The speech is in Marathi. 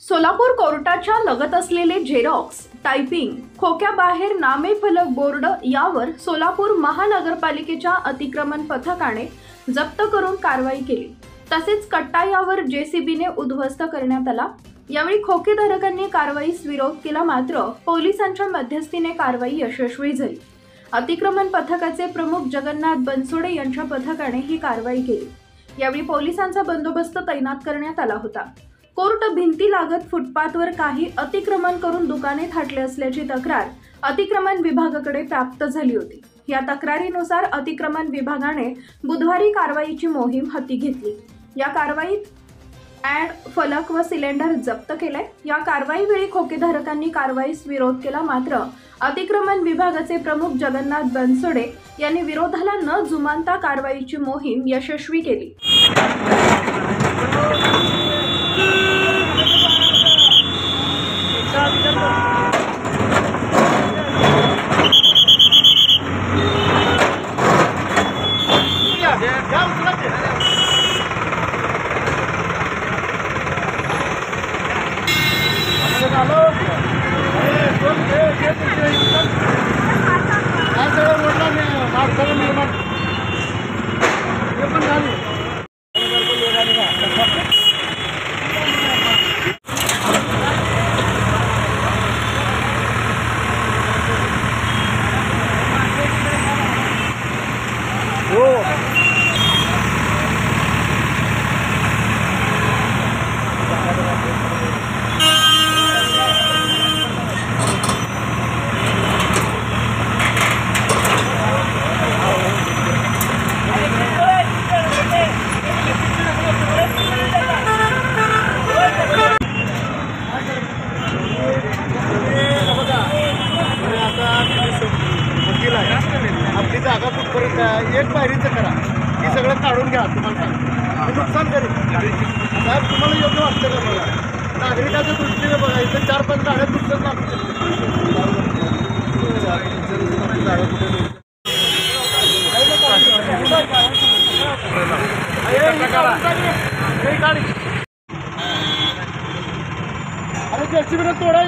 सोलापूर कोर्टाच्या लगत असलेले झेरॉक्स, टायपिंग, खोक्याबाहेर नामे फलक बोर्ड यावर सोलापूर महानगरपालिकेच्या अतिक्रमण पथकाने जप्त करून कारवाई केली। तसेच कट्टा यावर जेसीबीने उद्ध्वस्त करण्यात आला। यावेळी खोकेधारकांनी कारवाईस विरोध केला, मात्र पोलिसांच्या मध्यस्थीने कारवाई यशस्वी झाली। अतिक्रमण पथकाचे प्रमुख जगन्नाथ बनसोडे यांच्या पथकाने ही कारवाई केली। यावेळी पोलिसांचा बंदोबस्त तैनात करण्यात आला होता। कोर्ट भिंती लागत फुटपाथवर काही अतिक्रमण करून दुकाने थाटले असल्याची तक्रार अतिक्रमण विभागाकडे प्राप्त झाली होती। या तक्रारीनुसार अतिक्रमण विभागाने बुधवारी कारवाईची मोहीम हाती घेतली। या कारवाईत फलक व सिलेंडर जप्त केले। या कारवाईवेळी खोकेधारकांनी कारवाईस विरोध केला, मात्र अतिक्रमण विभागाचे प्रमुख जगन्नाथ बनसोडे यांनी विरोधाला न जुमानता कारवाईची मोहीम यशस्वी केली। आपली जागा कुठपर्यंत एक पायरीचं करा, हे सगळं काढून घ्या। तुम्हाला सांग नुकसान करेल साहेब, तुम्हाला योग्य वाटतं का? मला नागरिकाच्या दृष्टीने बघा, इथे 4-5 गाड्या तुमच्याच लागतात। अरे जेसीबीने तोडा